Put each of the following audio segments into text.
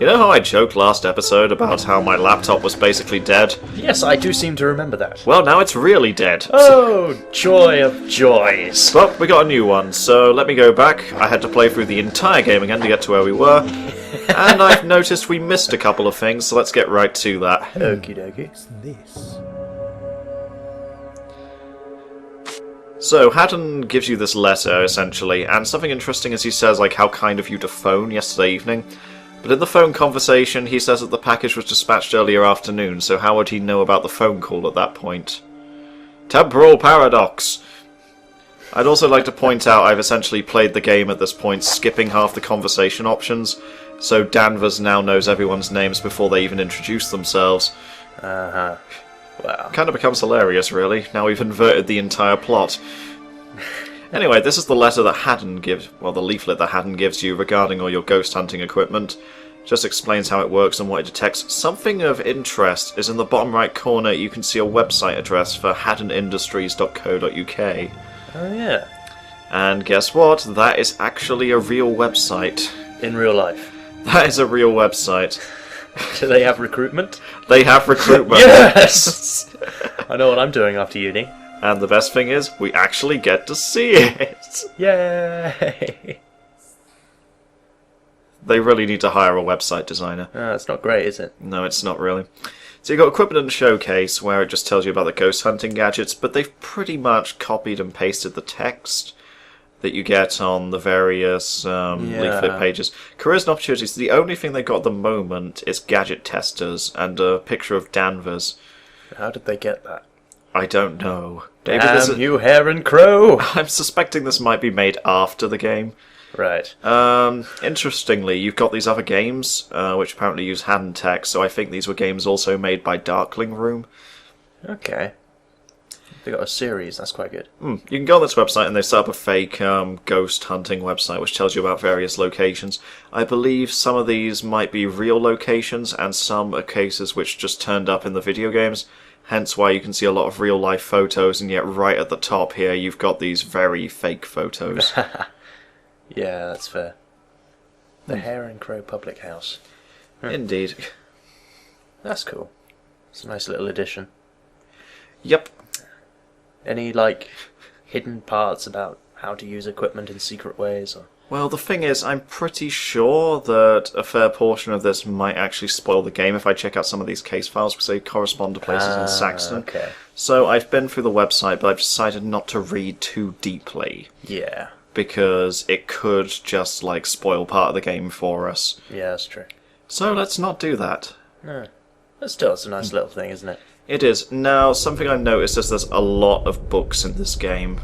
You know how I joked last episode about how my laptop was basically dead? Yes, I do seem to remember that. Well, now it's really dead. Oh, joy of joys. But we got a new one, so let me go back. I had to play through the entire game again to get to where we were. And I've noticed we missed a couple of things, so let's get right to that. Okie dokie. What's this? So, Haddon gives you this letter, essentially, and something interesting is he says, like, how kind of you to phone yesterday evening. But in the phone conversation, he says that the package was dispatched earlier afternoon, so how would he know about the phone call at that point? Temporal paradox! I'd also like to point out I've essentially played the game at this point, skipping half the conversation options, so Danvers now knows everyone's names before they even introduce themselves. Uh-huh. Wow. Kind of becomes hilarious, really. Now we've inverted the entire plot. Anyway, this is the letter that Haddon gives, well, the leaflet that Haddon gives you regarding all your ghost hunting equipment. Just explains how it works and what it detects. Something of interest is in the bottom right corner. You can see a website address for haddonindustries.co.uk. Oh, yeah. And guess what? That is actually a real website. In real life. That is a real website. Do they have recruitment? They have recruitment. Yes! I know what I'm doing after uni. And the best thing is, we actually get to see it. Yay! They really need to hire a website designer. It's not great, is it? No, it's not really. So you've got Equipment and Showcase, where it just tells you about the ghost hunting gadgets, but they've pretty much copied and pasted the text that you get on the various leaflet pages. Careers and Opportunities, the only thing they've got at the moment is gadget testers and a picture of Danvers. How did they get that? I don't know. Maybe you Heron Crow! I'm suspecting this might be made after the game. Right. Interestingly, you've got these other games, which apparently use Haddon tech, so I think these were games also made by Darkling Room. Okay. They got a series, that's quite good. You can go on this website and they set up a fake ghost hunting website which tells you about various locations. I believe some of these might be real locations and some are cases which just turned up in the video games. Hence why you can see a lot of real life photos, and yet right at the top here you've got these very fake photos. Yeah, that's fair. The Heron Crow Public House. Indeed. That's cool. It's a nice little addition. Yep. Any, like, hidden parts about how to use equipment in secret ways? Or... Well, the thing is, I'm pretty sure that a fair portion of this might actually spoil the game if I check out some of these case files, because they correspond to places in Saxton. Okay. So I've been through the website, but I've decided not to read too deeply. Yeah. Because it could just, like, spoil part of the game for us. Yeah, that's true. So let's not do that. No. But still, it's a nice little thing, isn't it? It is. Now, something I've noticed is there's a lot of books in this game.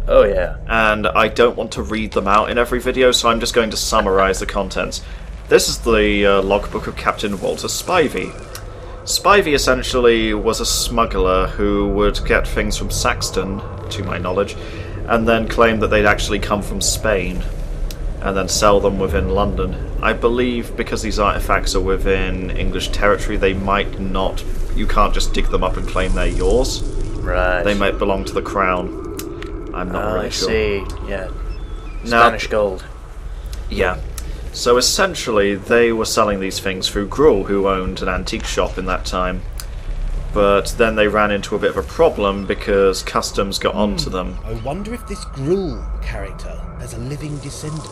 Oh, yeah. And I don't want to read them out in every video, so I'm just going to summarise the contents. This is the logbook of Captain Walter Spivey. Spivey essentially was a smuggler who would get things from Saxton, to my knowledge, and then claim that they'd actually come from Spain, and then sell them within London. I believe because these artifacts are within English territory, they might not... You can't just dig them up and claim they're yours. Right. They might belong to the Crown. I'm not really sure. I see, yeah. Spanish gold. Yeah. So essentially, they were selling these things through Gruel, who owned an antique shop in that time. But then they ran into a bit of a problem because customs got onto them. I wonder if this Gruel character has a living descendant.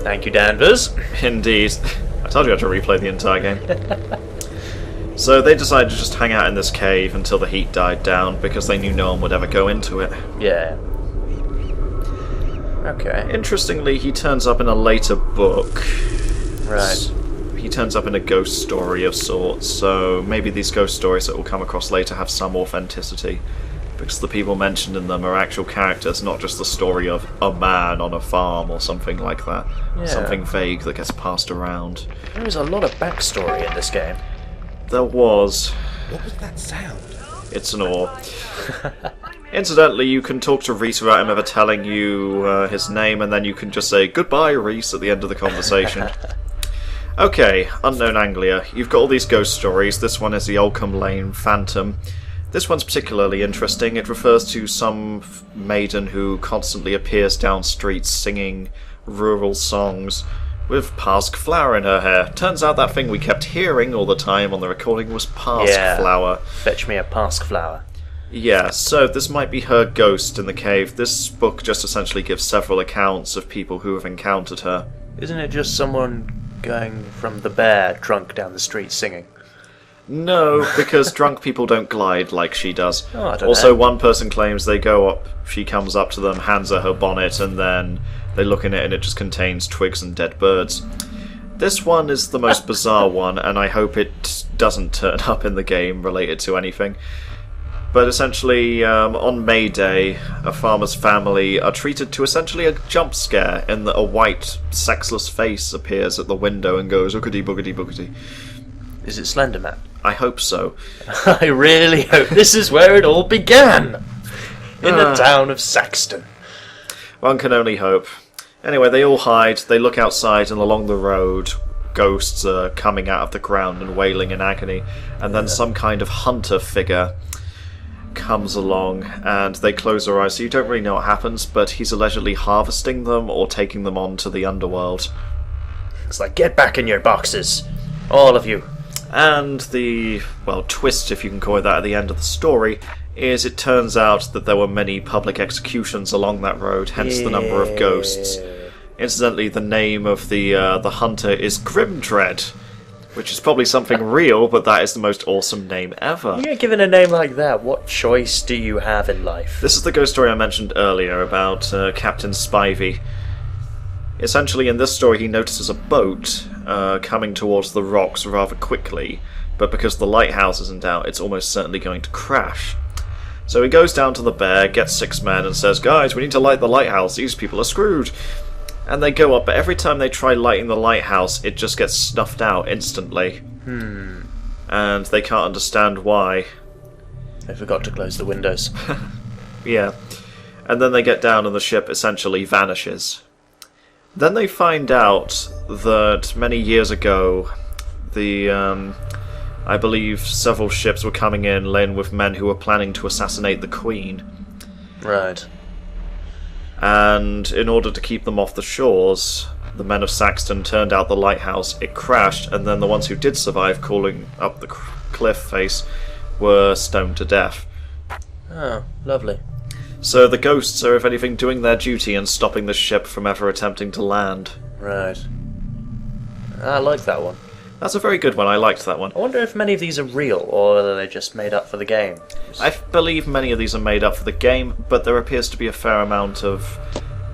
Thank you, Danvers. Indeed. I told you I had to replay the entire game. So they decided to just hang out in this cave until the heat died down because they knew no one would ever go into it. Yeah. Okay. Interestingly, he turns up in a later book. Right. He turns up in a ghost story of sorts, so maybe these ghost stories that we'll come across later have some authenticity. Because the people mentioned in them are actual characters, not just the story of a man on a farm or something like that. Yeah. Something vague that gets passed around. There is a lot of backstory in this game. There was. What was that sound? It's an oar. Incidentally, you can talk to Reese without him ever telling you his name, and then you can just say, "Goodbye, Reese," at the end of the conversation. Okay, Unknown Anglia. You've got all these ghost stories. This one is the Oldcombe Lane Phantom. This one's particularly interesting. It refers to some maiden who constantly appears down streets singing rural songs with Parsk flour in her hair. Turns out that thing we kept hearing all the time on the recording was Parsk flour. Fetch me a Parsk flour. Yeah, so this might be her ghost in the cave. This book just essentially gives several accounts of people who have encountered her. Isn't it just someone going from the bear drunk down the street singing? No, because drunk people don't glide like she does. Oh, I don't also, know. one person claims they go up, she comes up to them, hands her bonnet, and then they look in it and it just contains twigs and dead birds. This one is the most bizarre one, and I hope it doesn't turn up in the game related to anything. But essentially, on May Day, a farmer's family are treated to essentially a jump scare in that a white, sexless face appears at the window and goes, "Oogity boogity boogity." Is it Slenderman? I hope so. I really hope this is where it all began! In the town of Saxton. One can only hope. Anyway, they all hide, they look outside, and along the road, ghosts are coming out of the ground and wailing in agony. And then some kind of hunter figure comes along, and they close their eyes, so you don't really know what happens, but he's allegedly harvesting them or taking them on to the underworld. It's like, get back in your boxes! All of you. And the, well, twist, if you can call it that, at the end of the story, is it turns out that there were many public executions along that road, hence the number of ghosts. Incidentally, the name of the hunter is Grimdread, which is probably something real, but that is the most awesome name ever. Yeah, given a name like that, what choice do you have in life? This is the ghost story I mentioned earlier about Captain Spivey. Essentially, in this story, he notices a boat coming towards the rocks rather quickly, but because the lighthouse isn't out, it's almost certainly going to crash. So he goes down to the bear, gets 6 men, and says, "Guys, we need to light the lighthouse, these people are screwed." And they go up, but every time they try lighting the lighthouse, it just gets snuffed out instantly. And they can't understand why. I forgot to close the windows. Yeah. And then they get down and the ship essentially vanishes. Then they find out that many years ago, I believe several ships were coming in laden with men who were planning to assassinate the Queen. Right. And in order to keep them off the shores, the men of Saxton turned out the lighthouse, it crashed, and then the ones who did survive, crawling up the cliff face, were stoned to death. Oh, lovely. So the ghosts are, if anything, doing their duty and stopping the ship from ever attempting to land. Right. I like that one. That's a very good one, I liked that one. I wonder if many of these are real, or whether they're just made up for the game. I believe many of these are made up for the game, but there appears to be a fair amount of,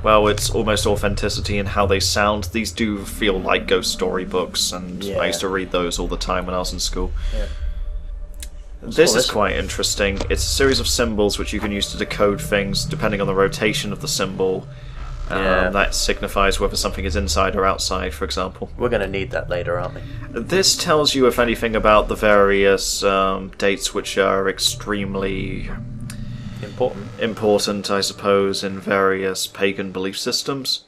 well, it's almost authenticity in how they sound. These do feel like ghost story books, and Yeah. I used to read those all the time when I was in school. Yeah. This is this quite interesting. It's a series of symbols which you can use to decode things depending on the rotation of the symbol. Yeah. That signifies whether something is inside or outside, for example. We're going to need that later, aren't we? This tells you, if anything, about the various dates which are extremely important, I suppose, in various pagan belief systems.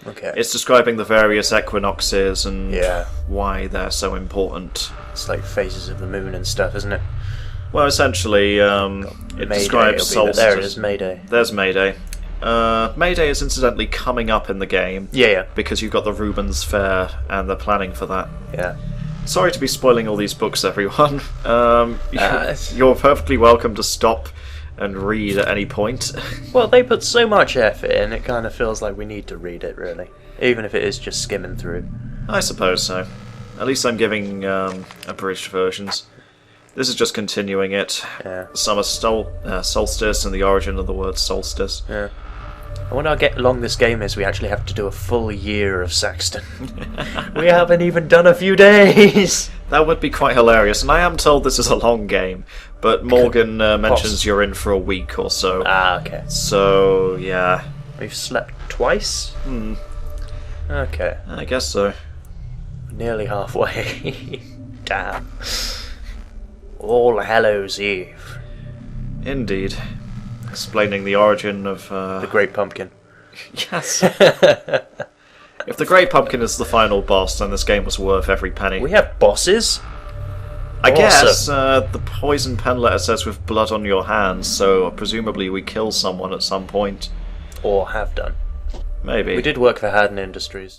Okay. It's describing the various equinoxes and Yeah. why they're so important. It's like phases of the moon and stuff, isn't it? Well, essentially, it Mayday, describes it'll be there it solstices. is, Mayday. There's Mayday. Mayday is incidentally coming up in the game Yeah, because you've got the Rubens Fair and they're planning for that. yeah. Sorry to be spoiling all these books, everyone. it's- You're perfectly welcome to stop and read at any point. Well, they put so much effort in, it kind of feels like we need to read it, really. Even if it is just skimming through. I suppose so. At least I'm giving abridged versions. This is just continuing it. Yeah. Summer solstice and the origin of the word solstice. Yeah. I wonder how long this game is. We actually have to do a full year of Saxton. We haven't even done a few days. That would be quite hilarious, and I am told this is a long game, but Morgan mentions you're in for a week or so. Ah, okay. So, yeah, We've slept twice? Okay. I guess so. Nearly halfway. Damn. All Hallows Eve. Indeed. Explaining the origin of... The Great Pumpkin. Yes. If the Great Pumpkin is the final boss, then this game was worth every penny. We have bosses? I guess Awesome. the poison pen letter says with blood on your hands, so presumably we kill someone at some point. Or have done. Maybe. We did work for Haddon Industries.